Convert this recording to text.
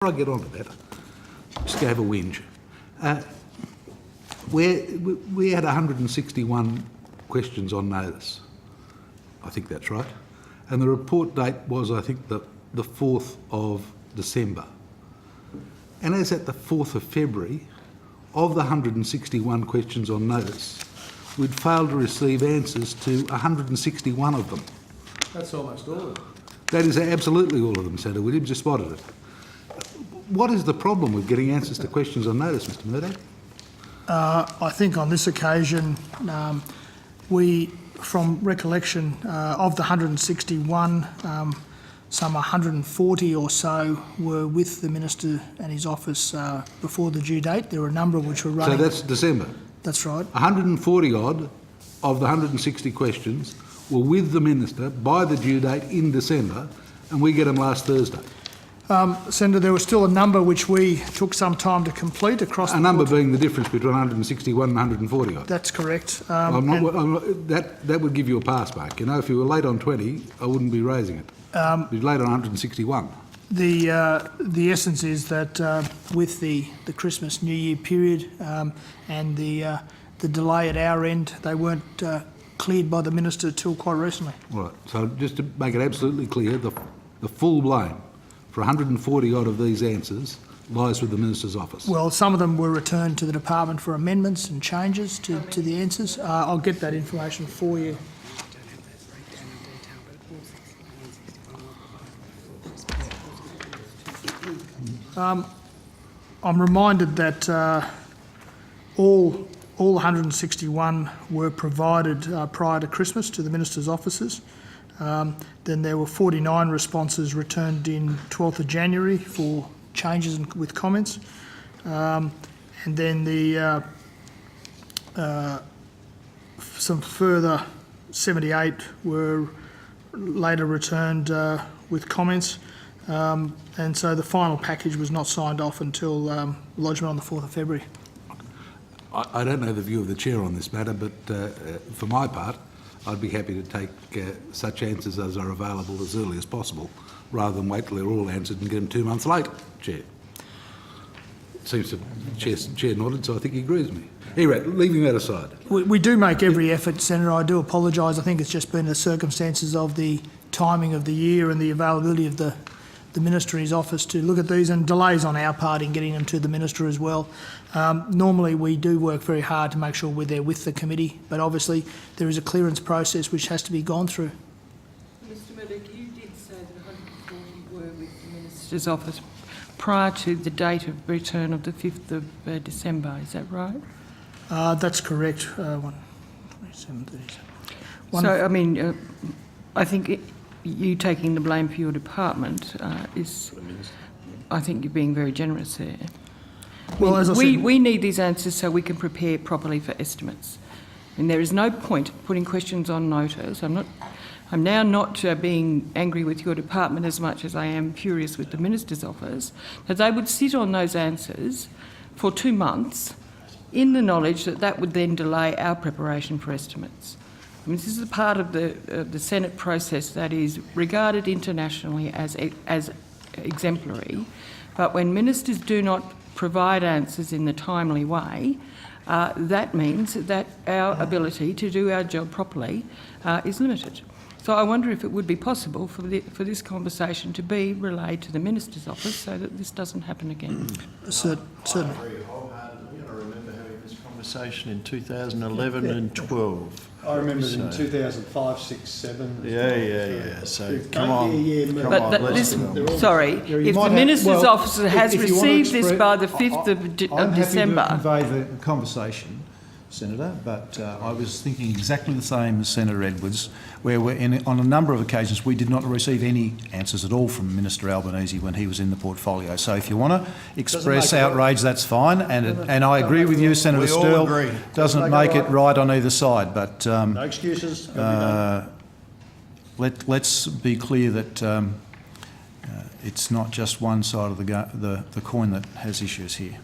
Before I get on to that, just go have a whinge. We had 161 questions on notice. I think that's right. And the report date was, I think, the 4th of December. And as at the 4th of February, of the 161 questions on notice, we'd failed to receive answers to 161 of them. That's almost all of them. That is absolutely all of them, Senator Williams, just spotted it. What is the problem with getting answers to questions on notice, Mr Murdoch? I think on this occasion, from recollection, of the 161, some 140 or so were with the Minister and his office before the due date. There were a number which were running. So that's December? That's right. 140 odd of the 160 questions were with the Minister by the due date in December, and we get them last Thursday. Senator, there was still a number which we took some time to complete across the number board. being the difference between 161 and 140 odd. That's correct. That would give you a pass mark. You know, if you were late on 20, I wouldn't be raising it. You'd be late on 161. The essence is that with the Christmas New Year period and the delay at our end, they weren't cleared by the Minister till quite recently. Right. So just to make it absolutely clear, the full blame for 140 odd of these answers lies with the Minister's office. Well, some of them were returned to the department for amendments and changes to the answers. I'll get that information for you. I'm reminded that all 161 were provided prior to Christmas to the Minister's offices. Then there were 49 responses returned in 12th of January for changes with comments. And then some further 78 were later returned with comments. And so the final package was not signed off until lodgement on the 4th of February. I don't know the view of the Chair on this matter, but for my part, I'd be happy to take such answers as are available as early as possible, rather than wait till they're all answered and get them 2 months later, Chair. Seems the Chair nodded, so I think he agrees with me. Anyway, leaving that aside. We do make every effort, Senator. I do apologise. I think it's just been the circumstances of the timing of the year and the availability of the Minister and his office to look at these, and delays on our part in getting them to the Minister as well. Normally we do work very hard to make sure we're there with the committee, but obviously there is a clearance process which has to be gone through. Mr Bullock, you did say that 140 were with the Minister's office prior to the date of return of the 5th of December, is that right? That's correct. 27, 37. So, I mean, I think you taking the blame for your department is, I think you're being very generous there. Well, as I said, we need these answers so we can prepare properly for estimates. And there is no point putting questions on notice. I'm now not being angry with your department as much as I am furious with the Minister's office, that they would sit on those answers for 2 months in the knowledge that that would then delay our preparation for estimates. I mean, this is a part of the Senate process that is regarded internationally as exemplary, but when ministers do not provide answers in the timely way, that means that our ability to do our job properly is limited. So I wonder if it would be possible for this conversation to be relayed to the Minister's office so that this doesn't happen again. certainly. I agree wholeheartedly. I remember having this conversation in 2011 and 12. I remember it in 2005, 6, 7. Yeah. So come on. Sorry, if the Minister's office has received this by the 5th of December... I'm happy to convey the conversation, Senator, but I was thinking exactly the same as Senator Edwards, where on a number of occasions we did not receive any answers at all from Minister Albanese when he was in the portfolio. So if you want to express outrage, that's fine, and I agree with you, Senator Stirl. Doesn't make it right on either side, but no excuses. let's be clear that it's not just one side of the coin that has issues here.